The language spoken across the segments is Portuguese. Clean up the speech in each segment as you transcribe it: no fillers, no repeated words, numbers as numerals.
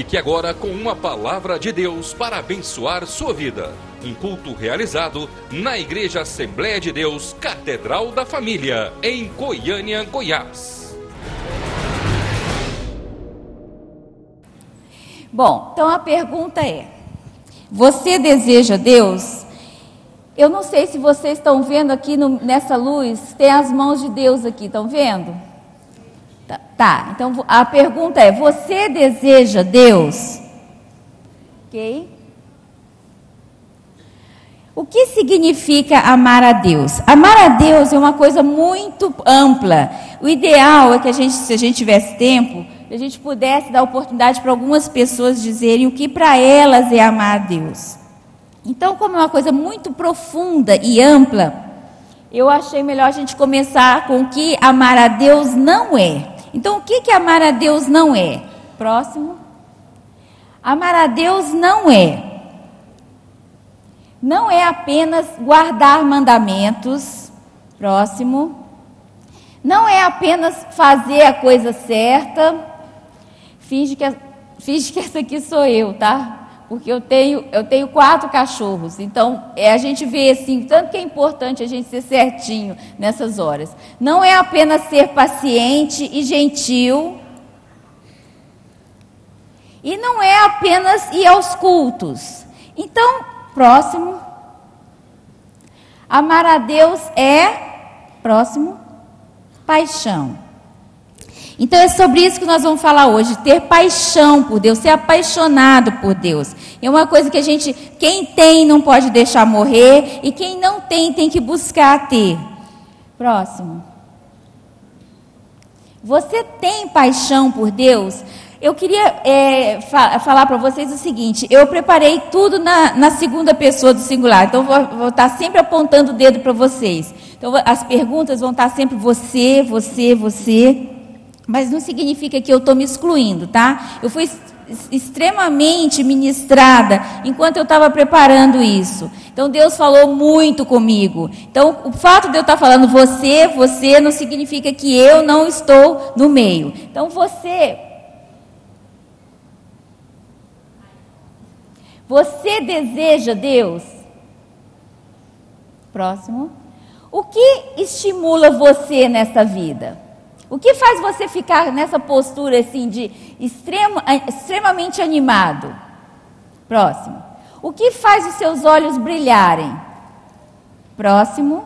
Fique agora com uma palavra de Deus para abençoar sua vida. Um culto realizado na Igreja Assembleia de Deus, Catedral da Família, em Goiânia, Goiás. Bom, então a pergunta é: você deseja Deus? Eu não sei se vocês estão vendo aqui nessa luz, tem as mãos de Deus aqui, estão vendo? Tá, então a pergunta é: você deseja Deus? Ok? O que significa amar a Deus? Amar a Deus é uma coisa muito ampla. O ideal é que se a gente tivesse tempo, a gente pudesse dar oportunidade para algumas pessoas dizerem o que para elas é amar a Deus. Então, como é uma coisa muito profunda e ampla, eu achei melhor a gente começar com o que amar a Deus não é. Então, o que amar a Deus não é? Próximo. Amar a Deus não é apenas guardar mandamentos. Próximo. Não é apenas fazer a coisa certa. Finge que essa aqui sou eu, tá? Porque eu tenho 4 cachorros, então a gente vê assim, tanto que é importante a gente ser certinho nessas horas. Não é apenas ser paciente e gentil, e não é apenas ir aos cultos. Então, próximo, amar a Deus próximo, paixão. Então é sobre isso que nós vamos falar hoje, ter paixão por Deus, ser apaixonado por Deus. É uma coisa que quem tem não pode deixar morrer, e quem não tem que buscar ter. Próximo. Você tem paixão por Deus? Eu queria falar para vocês o seguinte: eu preparei tudo na segunda pessoa do singular, então vou estar sempre apontando o dedo para vocês. Então as perguntas vão estar sempre você, você, você. Mas não significa que eu estou me excluindo, tá? Eu fui extremamente ministrada enquanto eu estava preparando isso. Então Deus falou muito comigo. Então o fato de eu estar falando você, você, não significa que eu não estou no meio. Então você deseja Deus? Próximo. O que estimula você nessa vida? O que faz você ficar nessa postura assim de extremamente animado? Próximo. O que faz os seus olhos brilharem? Próximo.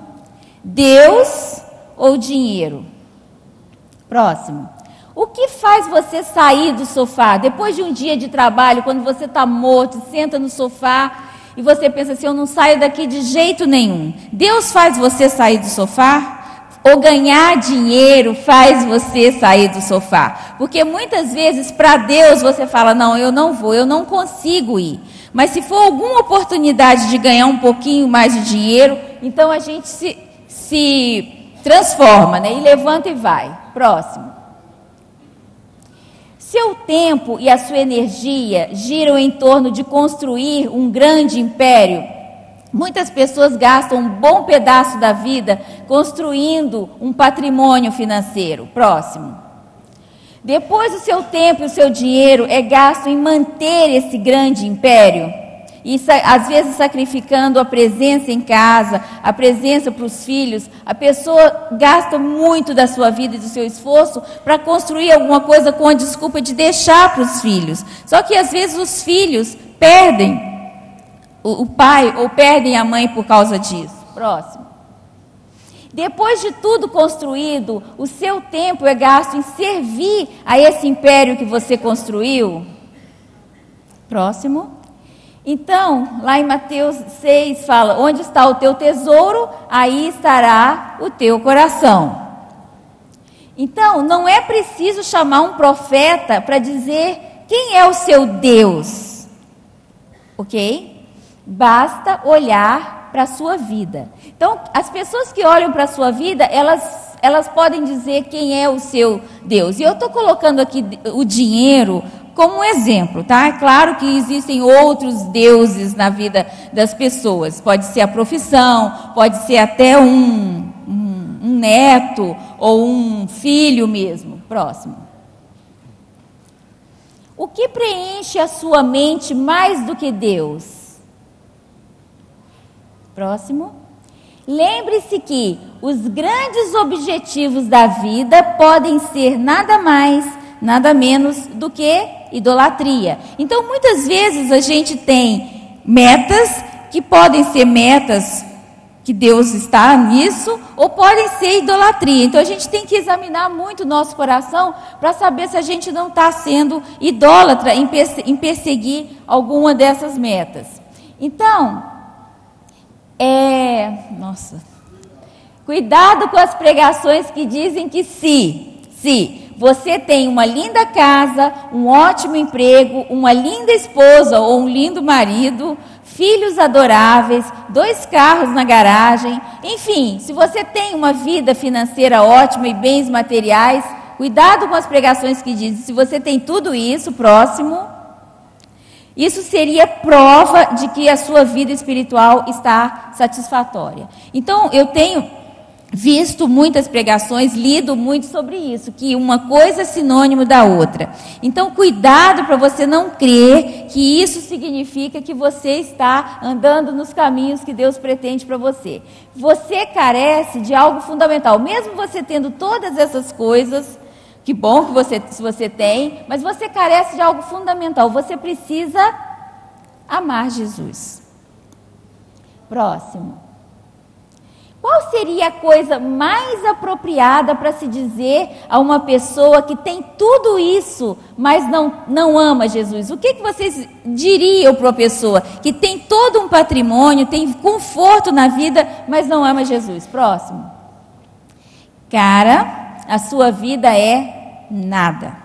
Deus ou dinheiro? Próximo. O que faz você sair do sofá depois de um dia de trabalho, quando você está morto, senta no sofá e você pensa assim: eu não saio daqui de jeito nenhum? Deus faz você sair do sofá? Ou ganhar dinheiro faz você sair do sofá? Porque muitas vezes para Deus você fala: não, eu não vou, eu não consigo ir. Mas se for alguma oportunidade de ganhar um pouquinho mais de dinheiro, então a gente se transforma, né? E levanta e vai. Próximo. Seu tempo e a sua energia giram em torno de construir um grande império. Muitas pessoas gastam um bom pedaço da vida construindo um patrimônio financeiro. Próximo. Depois o seu tempo e o seu dinheiro é gasto em manter esse grande império. E às vezes sacrificando a presença em casa, a presença para os filhos. A pessoa gasta muito da sua vida e do seu esforço para construir alguma coisa com a desculpa de deixar para os filhos. Só que às vezes os filhos perdem o pai ou perdem a mãe por causa disso. Próximo. Depois de tudo construído, o seu tempo é gasto em servir a esse império que você construiu. Próximo. Então, lá em Mateus 6 fala: onde está o teu tesouro, aí estará o teu coração. Então, não é preciso chamar um profeta para dizer quem é o seu Deus. Ok? Basta olhar para a sua vida. Então, as pessoas que olham para a sua vida, elas podem dizer quem é o seu Deus. E eu estou colocando aqui o dinheiro como um exemplo, tá? É claro que existem outros deuses na vida das pessoas. Pode ser a profissão, pode ser até um neto ou um filho mesmo. Próximo. O que preenche a sua mente mais do que Deus? Próximo. Lembre-se que os grandes objetivos da vida podem ser nada mais, nada menos do que idolatria. Então, muitas vezes a gente tem metas que podem ser metas que Deus está nisso, ou podem ser idolatria. Então, a gente tem que examinar muito o nosso coração para saber se a gente não está sendo idólatra em perseguir alguma dessas metas. Então, cuidado com as pregações que dizem que se você tem uma linda casa, um ótimo emprego, uma linda esposa ou um lindo marido, filhos adoráveis, 2 carros na garagem, enfim, se você tem uma vida financeira ótima e bens materiais, cuidado com as pregações que dizem, se você tem tudo isso, próximo, isso seria prova de que a sua vida espiritual está satisfatória. Então, eu tenho visto muitas pregações, lido muito sobre isso, que uma coisa é sinônimo da outra. Então, cuidado para você não crer que isso significa que você está andando nos caminhos que Deus pretende para você. Você carece de algo fundamental, mesmo você tendo todas essas coisas, que bom que você tem, mas você carece de algo fundamental, você precisa amar Jesus. Próximo. Qual seria a coisa mais apropriada para se dizer a uma pessoa que tem tudo isso, mas não ama Jesus? O que vocês diriam para uma pessoa que tem todo um patrimônio, tem conforto na vida, mas não ama Jesus? Próximo. Cara, a sua vida é nada.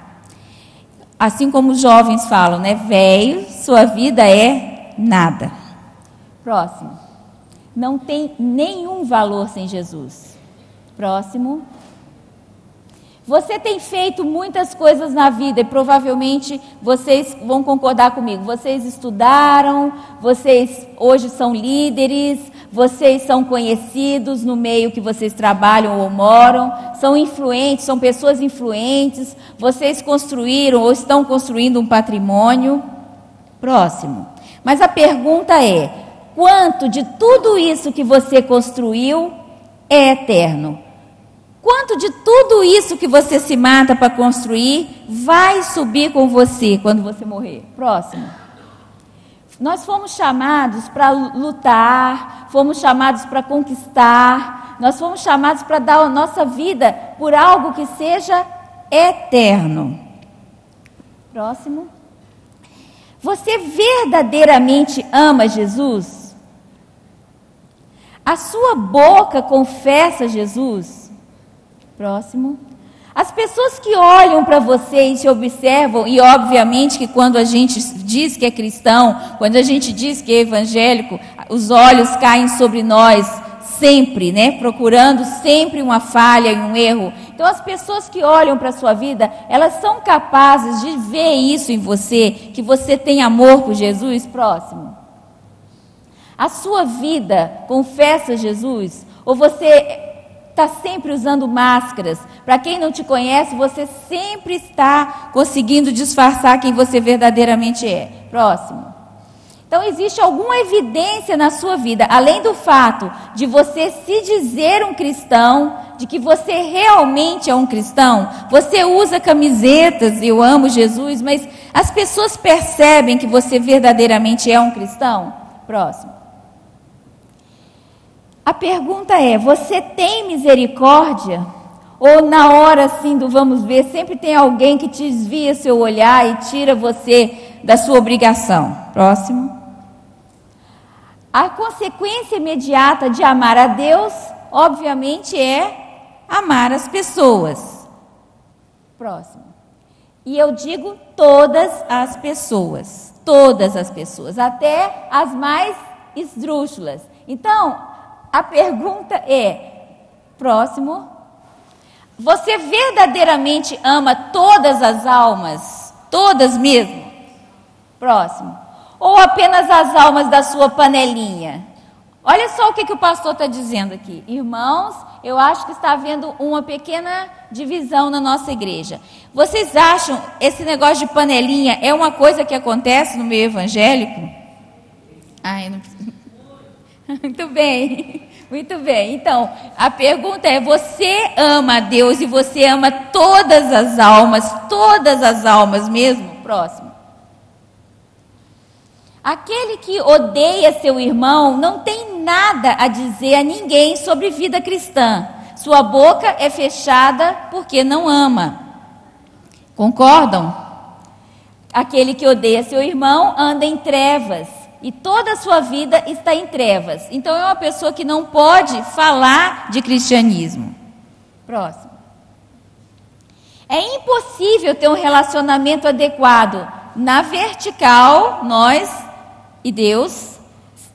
Assim como os jovens falam, né? Velho, sua vida é nada. Próximo. Não tem nenhum valor sem Jesus. Próximo. Você tem feito muitas coisas na vida e provavelmente vocês vão concordar comigo. Vocês estudaram, vocês hoje são líderes, vocês são conhecidos no meio que vocês trabalham ou moram, são influentes, são pessoas influentes, vocês construíram ou estão construindo um patrimônio. Próximo. Mas a pergunta é: quanto de tudo isso que você construiu é eterno? Quanto de tudo isso que você se mata para construir vai subir com você quando você morrer? Próximo. Nós fomos chamados para lutar, fomos chamados para conquistar, nós fomos chamados para dar a nossa vida por algo que seja eterno. Próximo. Você verdadeiramente ama Jesus? A sua boca confessa Jesus? Próximo. As pessoas que olham para você e te observam, e obviamente que quando a gente diz que é cristão, quando a gente diz que é evangélico, os olhos caem sobre nós sempre, né? Procurando sempre uma falha e um erro. Então as pessoas que olham para a sua vida, elas são capazes de ver isso em você, que você tem amor por Jesus? Próximo. A sua vida confessa Jesus? Ou você está sempre usando máscaras? Para quem não te conhece, você sempre está conseguindo disfarçar quem você verdadeiramente é. Próximo. Então, existe alguma evidência na sua vida, além do fato de você se dizer um cristão, de que você realmente é um cristão? Você usa camisetas, eu amo Jesus, mas as pessoas percebem que você verdadeiramente é um cristão? Próximo. A pergunta é: você tem misericórdia? Ou na hora assim do vamos ver, sempre tem alguém que te desvia seu olhar e tira você da sua obrigação? Próximo. A consequência imediata de amar a Deus, obviamente, é amar as pessoas. Próximo. E eu digo todas as pessoas, até as mais esdrúxulas. Então, a pergunta é, próximo, você verdadeiramente ama todas as almas? Todas mesmo? Próximo. Ou apenas as almas da sua panelinha? Olha só o que o pastor está dizendo aqui. Irmãos, eu acho que está havendo uma pequena divisão na nossa igreja. Vocês acham esse negócio de panelinha é uma coisa que acontece no meio evangélico? Eu não... Muito bem, muito bem. Então, a pergunta é: você ama a Deus e você ama todas as almas mesmo? Próximo. Aquele que odeia seu irmão não tem nada a dizer a ninguém sobre vida cristã. Sua boca é fechada porque não ama. Concordam? Aquele que odeia seu irmão anda em trevas e toda a sua vida está em trevas. Então é uma pessoa que não pode falar de cristianismo. Próximo. É impossível ter um relacionamento adequado na vertical, nós e Deus.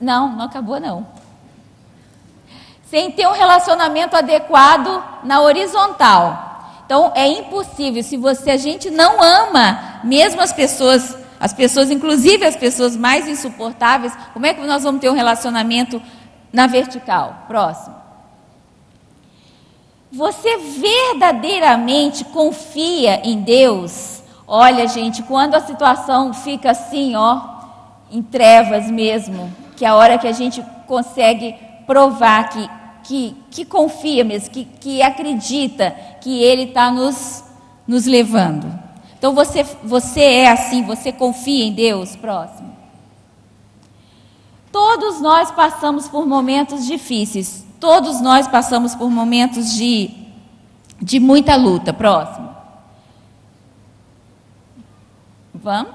Não acabou não. Sem ter um relacionamento adequado na horizontal. Então é impossível. Se a gente não ama mesmo as pessoas, inclusive as pessoas mais insuportáveis, como é que nós vamos ter um relacionamento na vertical? Próximo. Você verdadeiramente confia em Deus? Olha, gente, quando a situação fica assim, em trevas mesmo, que é a hora que a gente consegue provar que confia mesmo, que acredita que Ele está nos levando. Então você é assim, você confia em Deus? Próximo. Todos nós passamos por momentos difíceis, todos nós passamos por momentos de muita luta. Próximo. Vamos?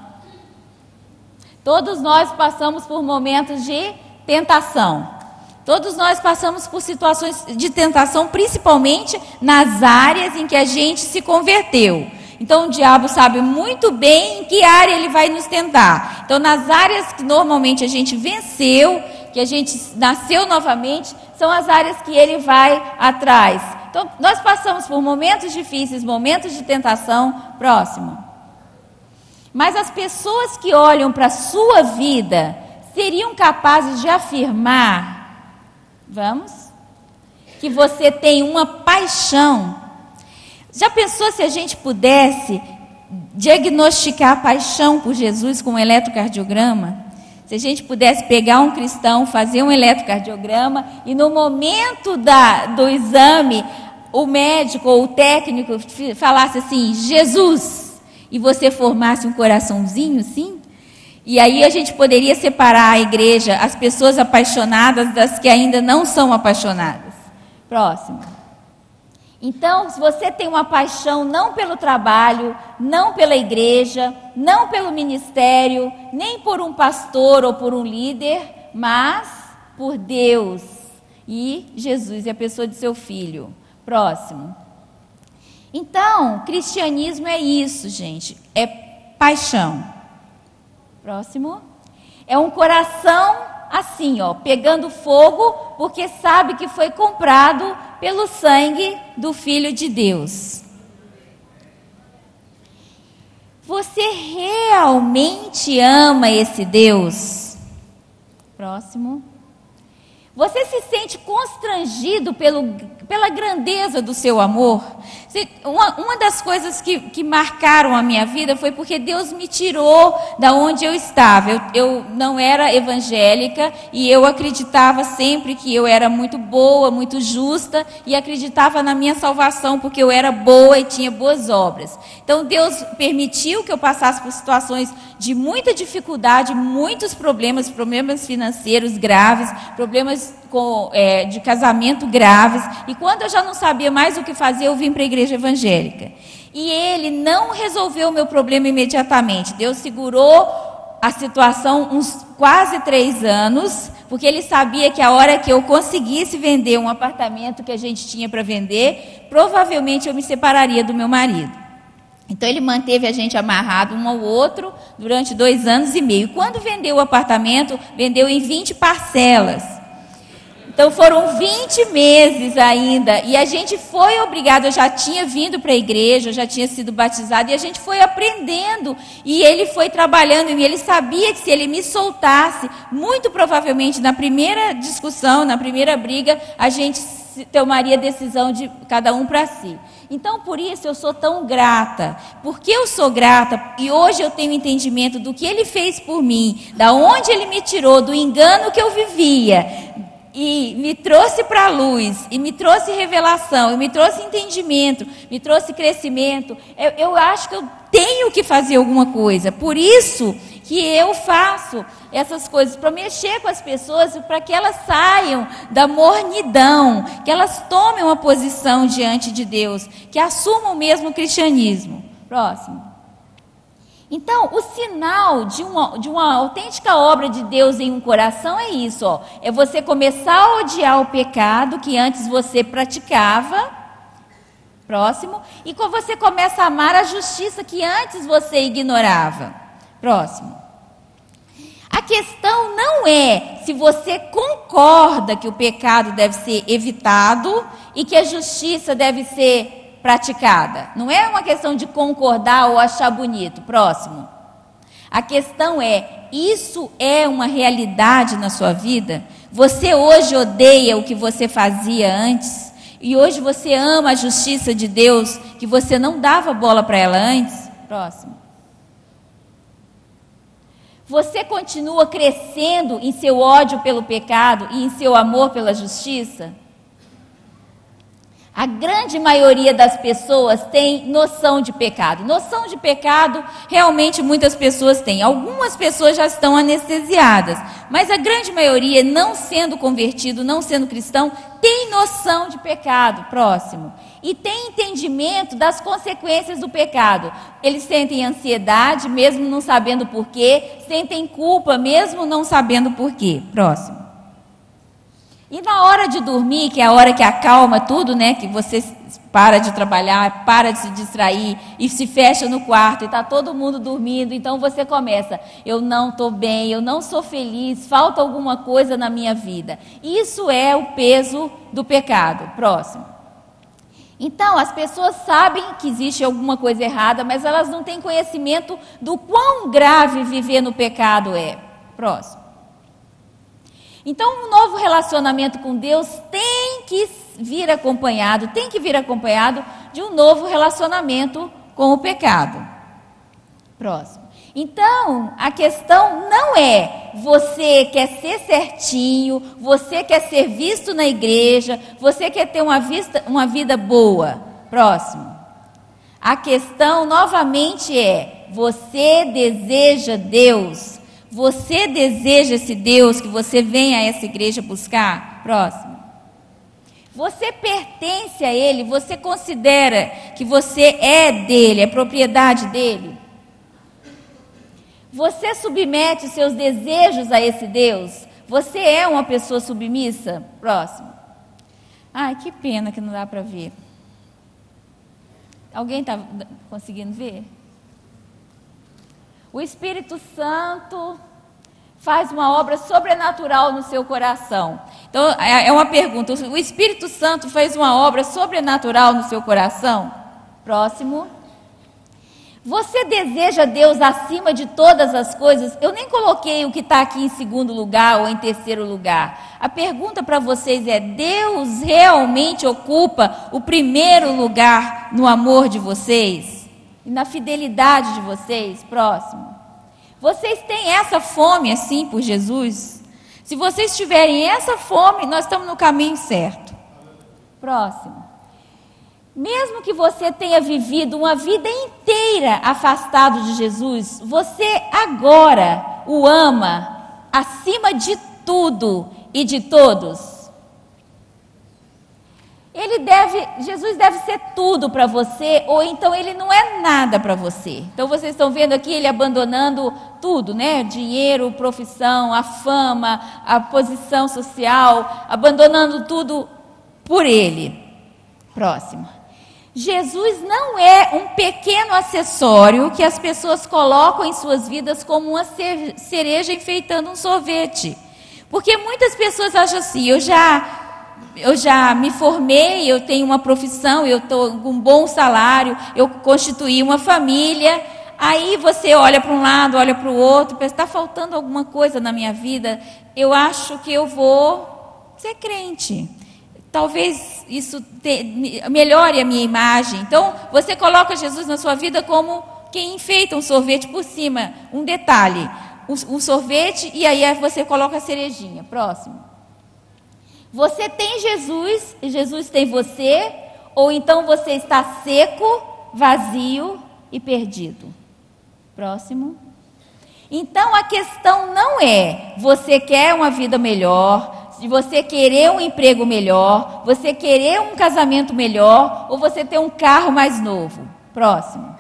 Todos nós passamos por momentos de tentação. Todos nós passamos por situações de tentação, principalmente nas áreas em que a gente se converteu. Então, o diabo sabe muito bem em que área ele vai nos tentar. Então, nas áreas que normalmente a gente venceu, que a gente nasceu novamente, são as áreas que ele vai atrás. Então, nós passamos por momentos difíceis, momentos de tentação. Próximo. Mas as pessoas que olham para a sua vida seriam capazes de afirmar, que você tem uma paixão. Já pensou se a gente pudesse diagnosticar a paixão por Jesus com um eletrocardiograma? Se a gente pudesse pegar um cristão, fazer um eletrocardiograma e no momento do exame, o médico ou o técnico falasse assim, Jesus, e você formasse um coraçãozinho, sim? E aí a gente poderia separar a igreja, as pessoas apaixonadas das que ainda não são apaixonadas. Próximo. Então, se você tem uma paixão não pelo trabalho, não pela igreja, não pelo ministério, nem por um pastor ou por um líder, mas por Deus e Jesus e a pessoa de seu filho. Próximo. Então, cristianismo é isso, gente, é paixão. Próximo. É um coração assim, pegando fogo, porque sabe que foi comprado pelo sangue do Filho de Deus. Você realmente ama esse Deus? Próximo. Você se sente constrangido pela grandeza do seu amor? Uma das coisas que marcaram a minha vida foi porque Deus me tirou da onde eu estava. Eu não era evangélica e eu acreditava sempre que eu era muito boa, muito justa e acreditava na minha salvação porque eu era boa e tinha boas obras. Então Deus permitiu que eu passasse por situações de muita dificuldade, muitos problemas financeiros graves, problemas de casamento graves, e quando eu já não sabia mais o que fazer, eu vim para a igreja evangélica. E Ele não resolveu o meu problema imediatamente. Deus segurou a situação uns quase 3 anos, porque Ele sabia que a hora que eu conseguisse vender um apartamento que a gente tinha para vender, provavelmente eu me separaria do meu marido. Então Ele manteve a gente amarrado um ao outro durante 2 anos e meio. Quando vendeu o apartamento, vendeu em 20 parcelas. Então foram 20 meses ainda, e a gente foi obrigado, eu já tinha vindo para a igreja, eu já tinha sido batizado, e a gente foi aprendendo, e Ele foi trabalhando em mim. Ele sabia que se Ele me soltasse, muito provavelmente na primeira discussão, na primeira briga, a gente tomaria decisão de cada um para si. Então, por isso eu sou tão grata. Porque eu sou grata e hoje eu tenho entendimento do que Ele fez por mim, da onde Ele me tirou, do engano que eu vivia, e me trouxe para a luz, e me trouxe revelação, e me trouxe entendimento, me trouxe crescimento. Eu acho que eu tenho que fazer alguma coisa. Por isso que eu faço essas coisas, para mexer com as pessoas, para que elas saiam da mornidão, que elas tomem uma posição diante de Deus, que assumam mesmo o cristianismo. Próximo. Então, o sinal de uma autêntica obra de Deus em um coração é isso, ó, é você começar a odiar o pecado que antes você praticava. Próximo. E quando você começa a amar a justiça que antes você ignorava. Próximo. A questão não é se você concorda que o pecado deve ser evitado e que a justiça deve ser praticada. Não é uma questão de concordar ou achar bonito. Próximo. A questão é, isso é uma realidade na sua vida? Você hoje odeia o que você fazia antes? E hoje você ama a justiça de Deus, que você não dava bola para ela antes? Próximo. Você continua crescendo em seu ódio pelo pecado e em seu amor pela justiça? A grande maioria das pessoas tem noção de pecado. Noção de pecado, realmente muitas pessoas têm. Algumas pessoas já estão anestesiadas. Mas a grande maioria, não sendo convertido, não sendo cristão, tem noção de pecado. Próximo. E tem entendimento das consequências do pecado. Eles sentem ansiedade, mesmo não sabendo porquê. Sentem culpa, mesmo não sabendo porquê. Próximo. E na hora de dormir, que é a hora que acalma tudo, né? Que você para de trabalhar, para de se distrair e se fecha no quarto e está todo mundo dormindo. Então você começa, eu não estou bem, eu não sou feliz, falta alguma coisa na minha vida. Isso é o peso do pecado. Próximo. Então, as pessoas sabem que existe alguma coisa errada, mas elas não têm conhecimento do quão grave viver no pecado é. Próximo. Então, um novo relacionamento com Deus tem que vir acompanhado de um novo relacionamento com o pecado. Próximo. Então, a questão não é você quer ser certinho, você quer ser visto na igreja, você quer ter uma vida boa. Próximo. A questão, novamente, é você deseja Deus. Você deseja esse Deus que você vem a essa igreja buscar? Próximo. Você pertence a Ele? Você considera que você é dele, é propriedade dele? Você submete os seus desejos a esse Deus? Você é uma pessoa submissa? Próximo. Ai, que pena que não dá para ver. Alguém está conseguindo ver? O Espírito Santo faz uma obra sobrenatural no seu coração. Então, é uma pergunta. O Espírito Santo fez uma obra sobrenatural no seu coração? Próximo. Você deseja Deus acima de todas as coisas? Eu nem coloquei o que está aqui em segundo lugar ou em terceiro lugar. A pergunta para vocês é, Deus realmente ocupa o primeiro lugar no amor de vocês? E na fidelidade de vocês? Próximo. Vocês têm essa fome assim por Jesus? Se vocês tiverem essa fome, nós estamos no caminho certo. Próximo. Mesmo que você tenha vivido uma vida inteira afastado de Jesus, você agora o ama acima de tudo e de todos. Jesus deve ser tudo para você, ou então ele não é nada para você. Então vocês estão vendo aqui ele abandonando tudo, né? Dinheiro, profissão, a fama, a posição social, abandonando tudo por ele. Próximo. Jesus não é um pequeno acessório que as pessoas colocam em suas vidas como uma cereja enfeitando um sorvete. Porque muitas pessoas acham assim, eu já me formei, eu tenho uma profissão, eu estou com um bom salário, eu constituí uma família. Aí você olha para um lado, olha para o outro, pensa, está faltando alguma coisa na minha vida, eu acho que eu vou ser crente. talvez isso melhore a minha imagem. Então, você coloca Jesus na sua vida como quem enfeita um sorvete por cima. Um detalhe, um sorvete e aí você coloca a cerejinha. Próximo. Você tem Jesus e Jesus tem você, ou então você está seco, vazio e perdido. Próximo. Então, a questão não é você quer uma vida melhor, de você querer um emprego melhor, você querer um casamento melhor, ou você ter um carro mais novo. Próximo.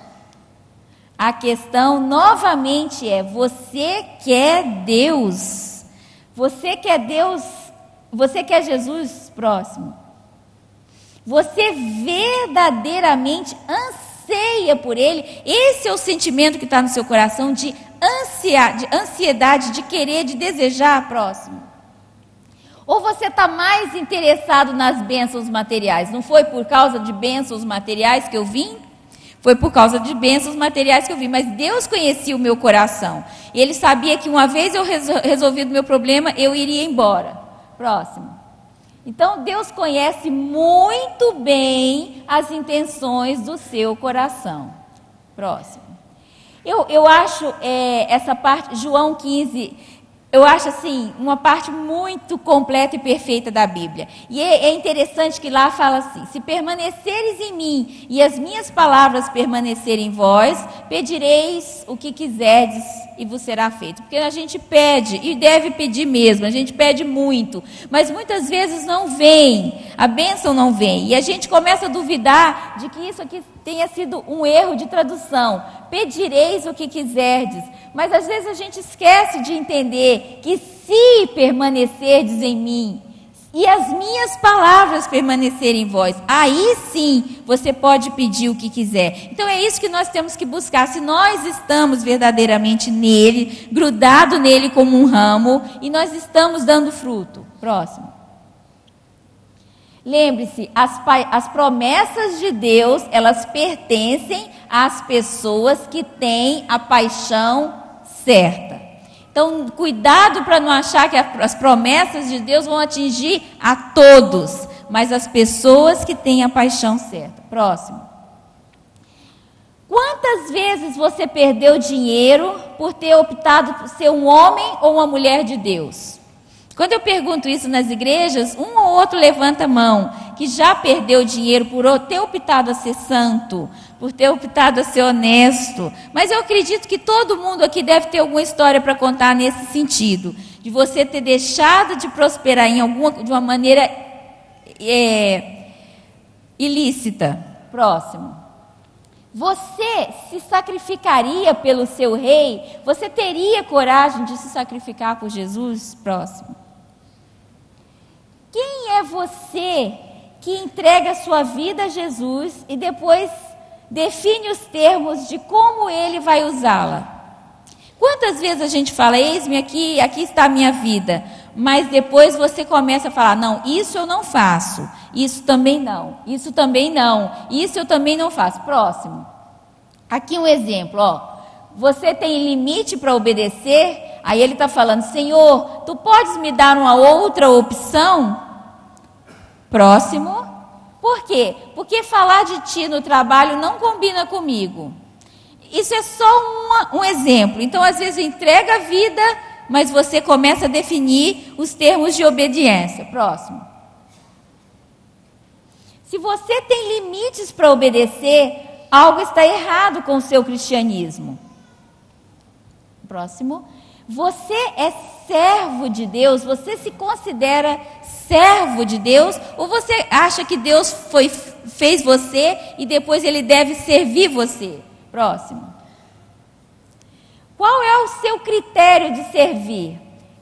A questão, novamente, é você quer Deus. Você quer Deus, você quer Jesus. Próximo. Você verdadeiramente anseia por Ele. Esse é o sentimento que está no seu coração de ansiedade, de querer, de desejar. Próximo. Ou você está mais interessado nas bênçãos materiais? Não foi por causa de bênçãos materiais que eu vim? Foi por causa de bênçãos materiais que eu vim. Mas Deus conhecia o meu coração. E Ele sabia que uma vez eu resolvido o meu problema, eu iria embora. Próximo. Então Deus conhece muito bem as intenções do seu coração. Próximo. Eu acho essa parte, João 15... Eu acho assim, uma parte muito completa e perfeita da Bíblia. E é interessante que lá fala assim: se permaneceres em mim e as minhas palavras permanecerem em vós, pedireis o que quiserdes e vos será feito. Porque a gente pede, e deve pedir mesmo, a gente pede muito, mas muitas vezes não vem, a bênção não vem. E a gente começa a duvidar de que isso aqui tenha sido um erro de tradução. Pedireis o que quiserdes. Mas às vezes a gente esquece de entender que se permanecerdes em mim e as minhas palavras permanecerem em vós, aí sim você pode pedir o que quiser. Então é isso que nós temos que buscar. Se nós estamos verdadeiramente nele, grudado nele como um ramo, e nós estamos dando fruto. Próximo. Lembre-se, as promessas de Deus, elas pertencem às pessoas que têm a paixão certa. Então, cuidado para não achar que as promessas de Deus vão atingir a todos, mas as pessoas que têm a paixão certa. Próximo. Quantas vezes você perdeu dinheiro por ter optado por ser um homem ou uma mulher de Deus? Quando eu pergunto isso nas igrejas, um ou outro levanta a mão, que já perdeu dinheiro por ter optado a ser santo, por ter optado a ser honesto. Mas eu acredito que todo mundo aqui deve ter alguma história para contar nesse sentido, de você ter deixado de prosperar de uma maneira ilícita. Próximo. Você se sacrificaria pelo seu rei? Você teria coragem de se sacrificar por Jesus? Próximo. Quem é você que entrega a sua vida a Jesus e depois define os termos de como Ele vai usá-la? Quantas vezes a gente fala, eis-me aqui está a minha vida, mas depois você começa a falar, não, isso eu não faço, isso também não, isso também não, isso eu também não faço. Próximo. Aqui um exemplo, ó. Você tem limite para obedecer? Aí ele está falando, Senhor, tu podes me dar uma outra opção? Próximo. Por quê? Porque falar de ti no trabalho não combina comigo. Isso é só um exemplo. Então, às vezes, entrega a vida, mas você começa a definir os termos de obediência. Próximo. Se você tem limites para obedecer, algo está errado com o seu cristianismo. Próximo. Você é servo de Deus? Você se considera servo de Deus? Ou você acha que Deus fez você e depois Ele deve servir você? Próximo. Qual é o seu critério de servir?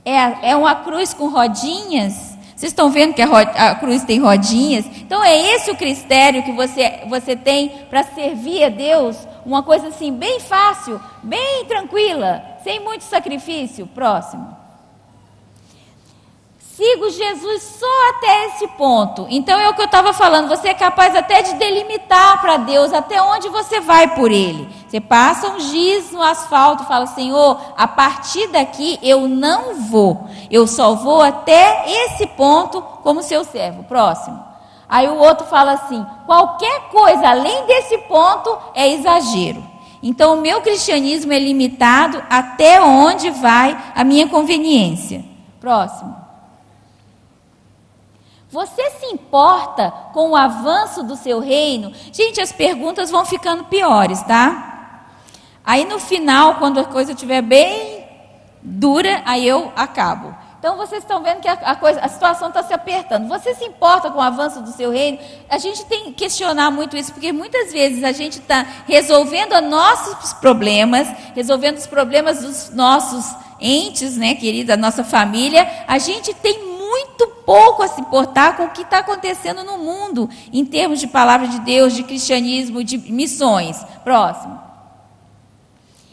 É uma cruz com rodinhas? Vocês estão vendo que a cruz tem rodinhas? Então é esse o critério que você tem para servir a Deus? Uma coisa assim bem fácil, bem tranquila, sem muito sacrifício? Próximo. sigo Jesus só até esse ponto. Então é o que eu estava falando, você é capaz até de delimitar para Deus até onde você vai por Ele. Você passa um giz no asfalto e fala, Senhor, a partir daqui eu não vou. Eu só vou até esse ponto como seu servo. Próximo. Aí o outro fala assim, qualquer coisa além desse ponto é exagero. Então o meu cristianismo é limitado até onde vai a minha conveniência. Próximo. Você se importa com o avanço do seu reino? Gente, as perguntas vão ficando piores, tá? Aí no final, quando a coisa estiver bem dura, aí eu acabo. Então vocês estão vendo que a situação está se apertando. Você se importa com o avanço do seu reino? A gente tem que questionar muito isso, porque muitas vezes a gente está resolvendo os nossos problemas, resolvendo os problemas dos nossos entes, né, querida, da nossa família. A gente tem muito pouco a se importar com o que está acontecendo no mundo, em termos de palavra de Deus, de cristianismo, de missões. Próximo.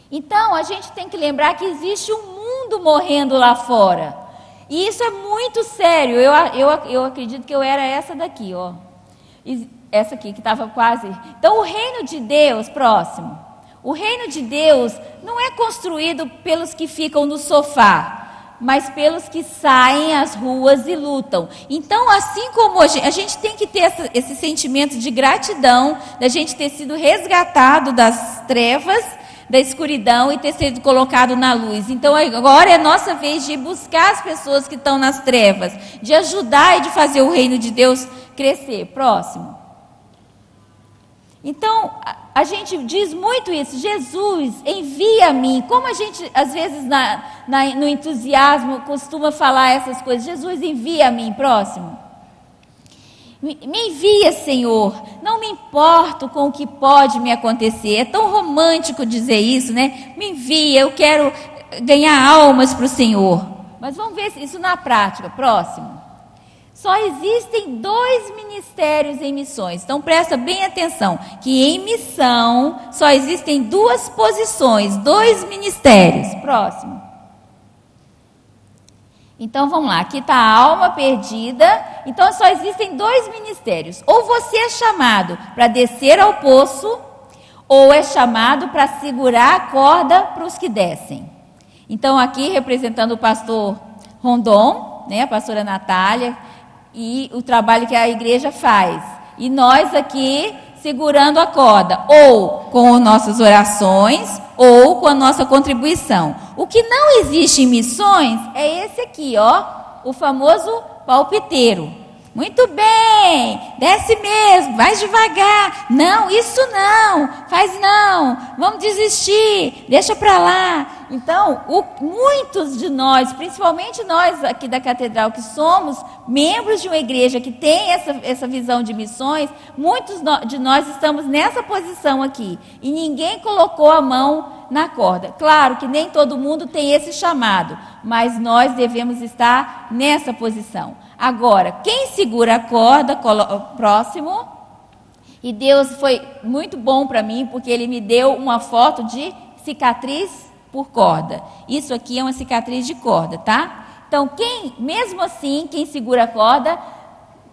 Então, a gente tem que lembrar que existe um mundo morrendo lá fora. E isso é muito sério. Eu acredito que eu era essa daqui, ó. Essa aqui, que estava quase... Então, o reino de Deus, próximo. O reino de Deus não é construído pelos que ficam no sofá, mas pelos que saem às ruas e lutam. Então, assim como a gente tem que ter esse sentimento de gratidão, da gente ter sido resgatado das trevas, da escuridão e ter sido colocado na luz. Então, agora é nossa vez de buscar as pessoas que estão nas trevas, de ajudar e de fazer o reino de Deus crescer. Próximo. Então, a gente diz muito isso, Jesus, envia a mim. Como a gente, às vezes, no entusiasmo, costuma falar essas coisas. Jesus, envia a mim. Próximo. Me envia, Senhor. Não me importo com o que pode me acontecer. É tão romântico dizer isso, né? Me envia, eu quero ganhar almas para o Senhor. Mas vamos ver isso na prática. Próximo. Só existem 2 ministérios em missões. Então presta bem atenção, que em missão só existem 2 posições, 2 ministérios. Próximo. Então vamos lá, aqui está a alma perdida. Então só existem 2 ministérios. Ou você é chamado para descer ao poço, ou é chamado para segurar a corda para os que descem. Então aqui representando o pastor Rondon, né, a pastora Natália, e o trabalho que a igreja faz. E nós aqui segurando a corda, ou com nossas orações, ou com a nossa contribuição. O que não existe em missões é esse aqui, ó, o famoso palpiteiro. Muito bem, desce mesmo, vai devagar. Não, isso não, faz não, vamos desistir, deixa para lá. Então, muitos de nós, principalmente nós aqui da Catedral, que somos membros de uma igreja que tem essa visão de missões, muitos de nós estamos nessa posição aqui. E ninguém colocou a mão na corda. Claro que nem todo mundo tem esse chamado, mas nós devemos estar nessa posição. Agora, quem segura a corda, próximo, e Deus foi muito bom para mim, porque Ele me deu uma foto de cicatriz por corda. Isso aqui é uma cicatriz de corda, tá? Então, mesmo assim, quem segura a corda,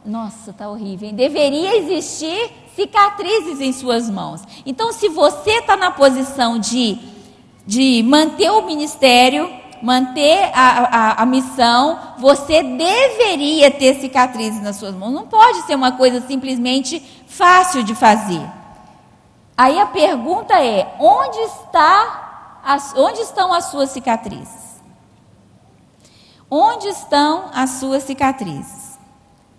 nossa, tá horrível, hein? Deveria existir cicatrizes em suas mãos. Então, se você está na posição de manter o ministério, manter a missão, você deveria ter cicatrizes nas suas mãos. Não pode ser uma coisa simplesmente fácil de fazer. Aí a pergunta é, onde estão as suas cicatrizes? Onde estão as suas cicatrizes?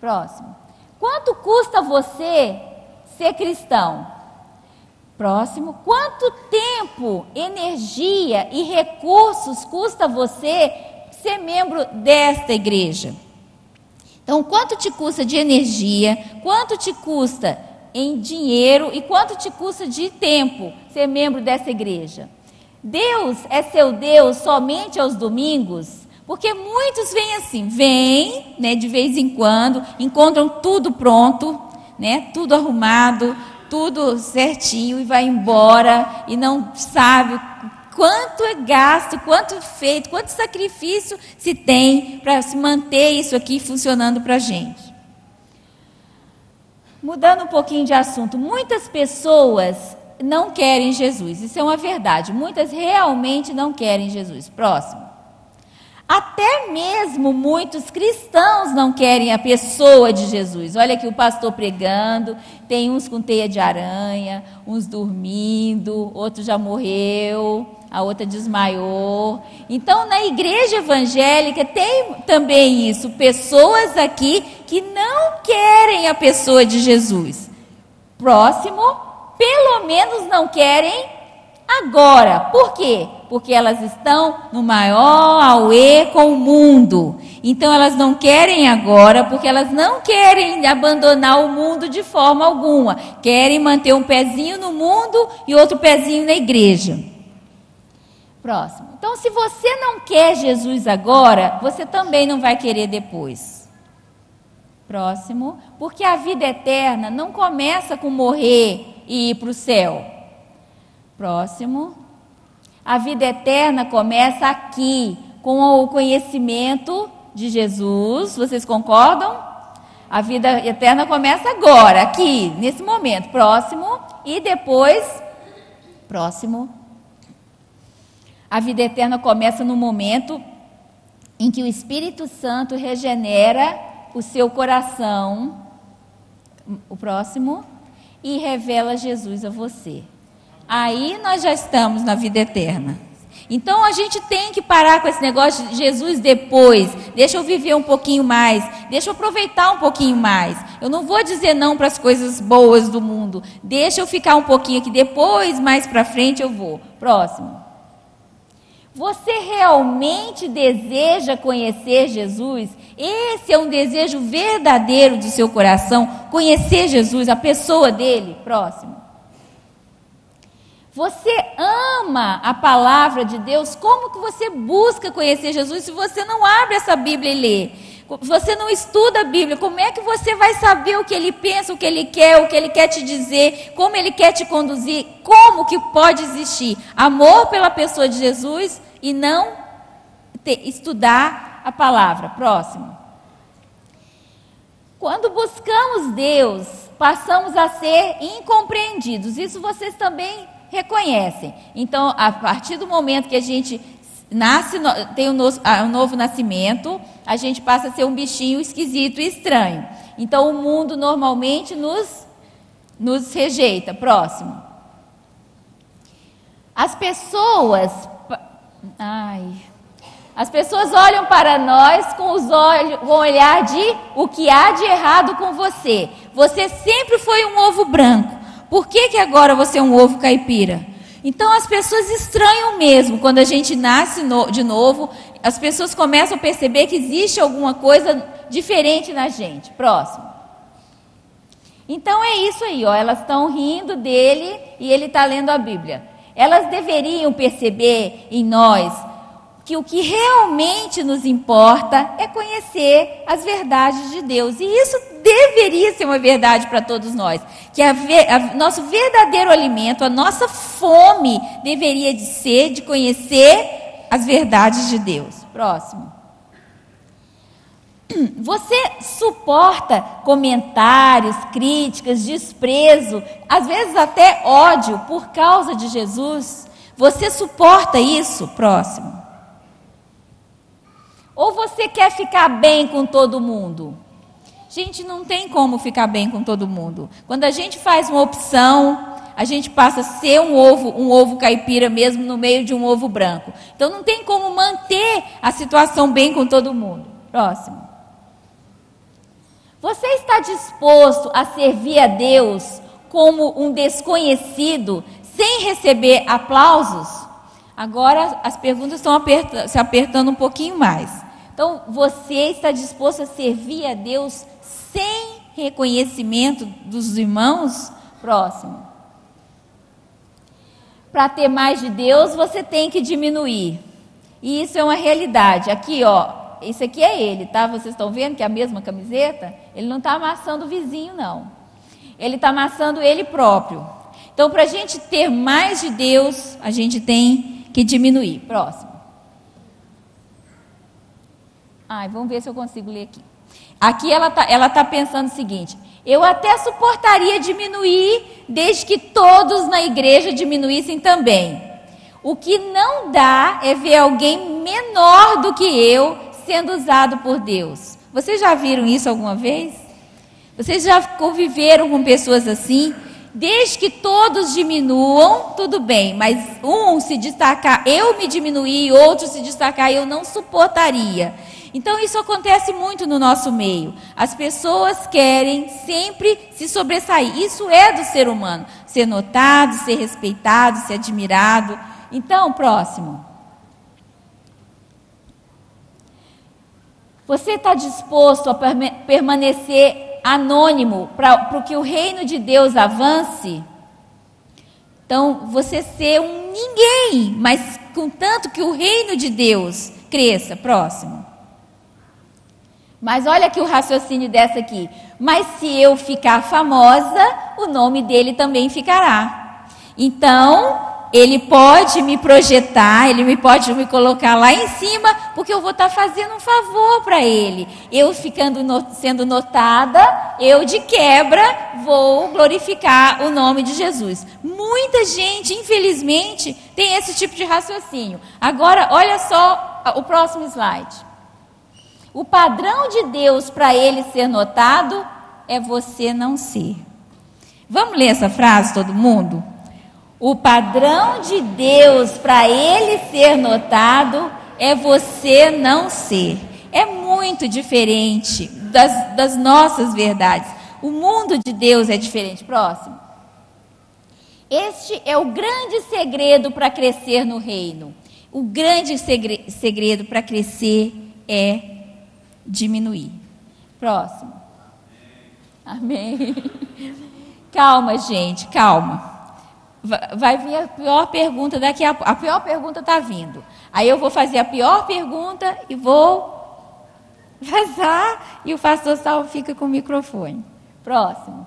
Próximo. Quanto custa você ser cristão? Próximo. Quanto tempo, energia e recursos custa você ser membro desta igreja? Então, quanto te custa de energia, quanto te custa em dinheiro e quanto te custa de tempo ser membro dessa igreja? Deus é seu Deus somente aos domingos? Porque muitos vêm, né, de vez em quando, encontram tudo pronto, né, tudo arrumado, tudo certinho e vai embora e não sabe quanto é gasto, quanto é feito, quanto sacrifício se tem para se manter isso aqui funcionando para a gente. Mudando um pouquinho de assunto, muitas pessoas não querem Jesus, isso é uma verdade, muitas realmente não querem Jesus. Próximo. Até mesmo muitos cristãos não querem a pessoa de Jesus. Olha aqui o pastor pregando, tem uns com teia de aranha, uns dormindo, outro já morreu, a outra desmaiou. Então, na igreja evangélica tem também isso, pessoas aqui que não querem a pessoa de Jesus. Próximo, pelo menos não querem agora. Por quê? Porque elas estão no maior auê com o mundo. Então elas não querem agora, porque elas não querem abandonar o mundo de forma alguma. Querem manter um pezinho no mundo e outro pezinho na igreja. Próximo. Então, se você não quer Jesus agora, você também não vai querer depois. Próximo. Porque a vida eterna não começa com morrer e ir para o céu. Próximo. A vida eterna começa aqui, com o conhecimento de Jesus. Vocês concordam? A vida eterna começa agora, aqui, nesse momento. Próximo. E depois, próximo. A vida eterna começa no momento em que o Espírito Santo regenera o seu coração. O próximo. E revela Jesus a você. Aí nós já estamos na vida eterna. Então a gente tem que parar com esse negócio de Jesus depois. Deixa eu viver um pouquinho mais. Deixa eu aproveitar um pouquinho mais. Eu não vou dizer não para as coisas boas do mundo. Deixa eu ficar um pouquinho aqui. Depois, mais para frente, eu vou. Próximo. Você realmente deseja conhecer Jesus? Esse é um desejo verdadeiro do seu coração. Conhecer Jesus, a pessoa dele. Próximo. Você ama a palavra de Deus? Como que você busca conhecer Jesus se você não abre essa Bíblia e lê? Você não estuda a Bíblia, como é que você vai saber o que ele pensa, o que ele quer te dizer, como ele quer te conduzir? Como que pode existir amor pela pessoa de Jesus e não estudar a palavra? Próximo. Quando buscamos Deus, passamos a ser incompreendidos. Isso vocês também reconhecem. Então, a partir do momento que a gente nasce, tem um novo nascimento, a gente passa a ser um bichinho esquisito e estranho. Então, o mundo normalmente nos rejeita. Próximo. As pessoas olham para nós com o olhar de o que há de errado com você. Você sempre foi um ovo branco. Por que agora você é um ovo caipira? Então as pessoas estranham mesmo. Quando a gente nasce de novo, as pessoas começam a perceber que existe alguma coisa diferente na gente. Próximo. Então é isso aí, ó. Elas estão rindo dele e ele está lendo a Bíblia. Elas deveriam perceber em nós que o que realmente nos importa é conhecer as verdades de Deus. E isso deveria ser uma verdade para todos nós. Que nosso verdadeiro alimento, a nossa fome, deveria ser de conhecer as verdades de Deus. Próximo. Você suporta comentários, críticas, desprezo, às vezes até ódio por causa de Jesus? Você suporta isso? Próximo. Ou você quer ficar bem com todo mundo? Gente, não tem como ficar bem com todo mundo. Quando a gente faz uma opção, a gente passa a ser um ovo caipira mesmo no meio de um ovo branco. Então não tem como manter a situação bem com todo mundo. Próximo. Você está disposto a servir a Deus como um desconhecido, sem receber aplausos? Agora as perguntas estão se apertando um pouquinho mais. Então, você está disposto a servir a Deus sem reconhecimento dos irmãos? Próximo. Para ter mais de Deus, você tem que diminuir. E isso é uma realidade. Aqui, ó, isso aqui é ele, tá? Vocês estão vendo que é a mesma camiseta? Ele não está amassando o vizinho, não. Ele está amassando ele próprio. Então, para a gente ter mais de Deus, a gente tem que diminuir. Próximo. Vamos ver se eu consigo ler aqui. Aqui ela tá pensando o seguinte: eu até suportaria diminuir, desde que todos na igreja diminuíssem também. O que não dá é ver alguém menor do que eu sendo usado por Deus. Vocês já viram isso alguma vez? Vocês já conviveram com pessoas assim? Desde que todos diminuam, tudo bem, mas um se destacar, eu me diminuir, outro se destacar, eu não suportaria. Então isso acontece muito no nosso meio. As pessoas querem sempre se sobressair. Isso é do ser humano. Ser notado, ser respeitado, ser admirado. Então, próximo. Você está disposto a permanecer anônimo para que o reino de Deus avance? Então, você ser um ninguém, mas contanto que o reino de Deus cresça. Próximo. Mas olha aqui o raciocínio dessa aqui. Mas se eu ficar famosa, o nome dele também ficará. Então, ele pode me projetar, ele pode me colocar lá em cima, porque eu vou estar fazendo um favor para ele. Eu sendo notada, eu de quebra vou glorificar o nome de Jesus. Muita gente, infelizmente, tem esse tipo de raciocínio. Agora, olha só o próximo slide. O padrão de Deus para ele ser notado é você não ser. Vamos ler essa frase, todo mundo? O padrão de Deus para ele ser notado é você não ser. É muito diferente das nossas verdades. O mundo de Deus é diferente. Próximo. Este é o grande segredo para crescer no reino. O grande segredo para crescer é diminuir. Próximo. Amém. Calma, gente, calma. Vai vir a pior pergunta daqui a pouco. A pior pergunta está vindo. Aí eu vou fazer a pior pergunta e vou vazar e o pastor Salvo fica com o microfone. Próximo.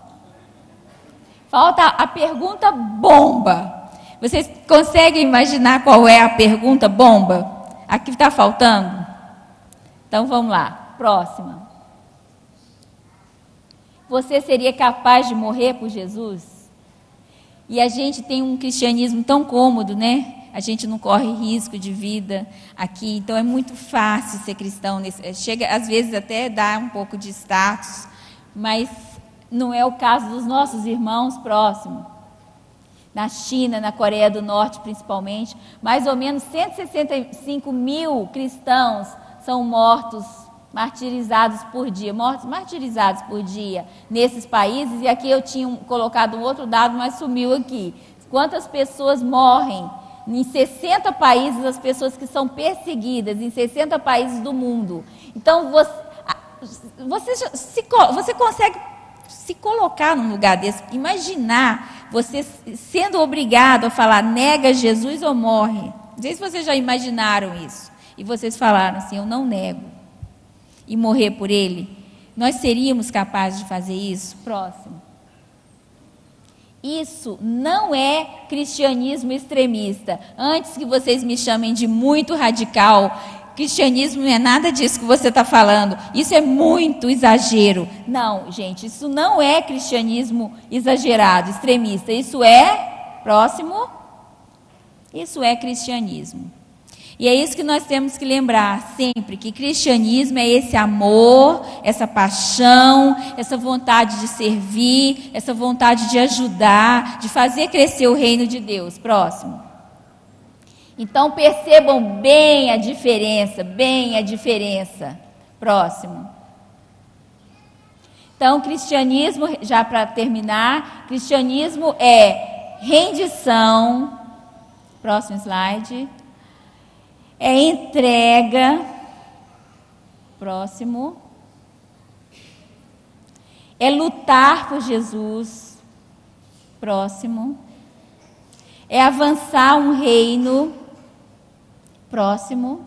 Falta a pergunta bomba. Vocês conseguem imaginar qual é a pergunta bomba? Aqui está faltando? Então vamos lá. Próxima. Você seria capaz de morrer por Jesus? E a gente tem um cristianismo tão cômodo, né? A gente não corre risco de vida aqui, então é muito fácil ser cristão. Chega, às vezes, até dá um pouco de status, mas não é o caso dos nossos irmãos próximos. Na China, na Coreia do Norte, principalmente, mais ou menos 165 mil cristãos são mortos, martirizados por dia, nesses países. E aqui eu tinha colocado um outro dado, mas sumiu aqui. Quantas pessoas morrem em 60 países, as pessoas que são perseguidas, em 60 países do mundo. Então, você consegue se colocar num lugar desse, imaginar você sendo obrigado a falar, nega Jesus ou morre? Não sei se vocês já imaginaram isso. E vocês falaram assim, eu não nego. E morrer por ele, nós seríamos capazes de fazer isso? Próximo. Isso não é cristianismo extremista. Antes que vocês me chamem de muito radical, cristianismo não é nada disso que você está falando. Isso é muito exagero. Não, gente, isso não é cristianismo exagerado, extremista. Isso é, próximo, isso é cristianismo. E é isso que nós temos que lembrar sempre, que cristianismo é esse amor, essa paixão, essa vontade de servir, essa vontade de ajudar, de fazer crescer o reino de Deus. Próximo. Então percebam bem a diferença, Próximo. Então cristianismo, já para terminar, cristianismo é rendição, próximo slide. É entrega, próximo. É lutar por Jesus, próximo. É avançar um reino, próximo.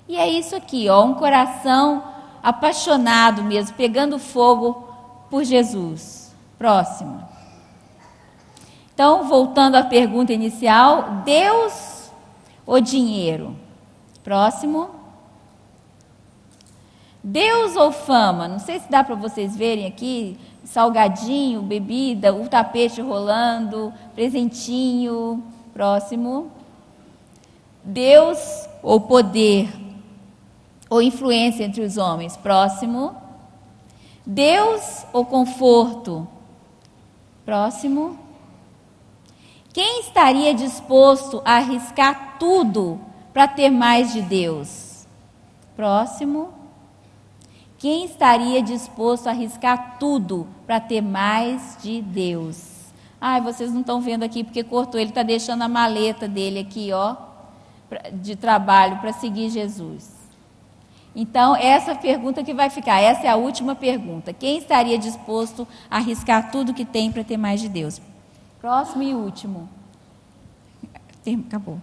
E é isso aqui, ó, um coração apaixonado mesmo, pegando fogo por Jesus, próximo. Então, voltando à pergunta inicial, Deus ou dinheiro? Próximo. Deus ou fama? Não sei se dá para vocês verem aqui, salgadinho, bebida, o tapete rolando, presentinho. Próximo. Deus ou poder? Ou influência entre os homens? Próximo. Deus ou conforto? Próximo. Quem estaria disposto a arriscar tudo para ter mais de Deus? Próximo. Quem estaria disposto a arriscar tudo para ter mais de Deus? Ai, vocês não estão vendo aqui porque cortou, ele está deixando a maleta dele aqui, ó, de trabalho para seguir Jesus. Então, essa pergunta que vai ficar, essa é a última pergunta. Quem estaria disposto a arriscar tudo que tem para ter mais de Deus? Próximo e último. Acabou.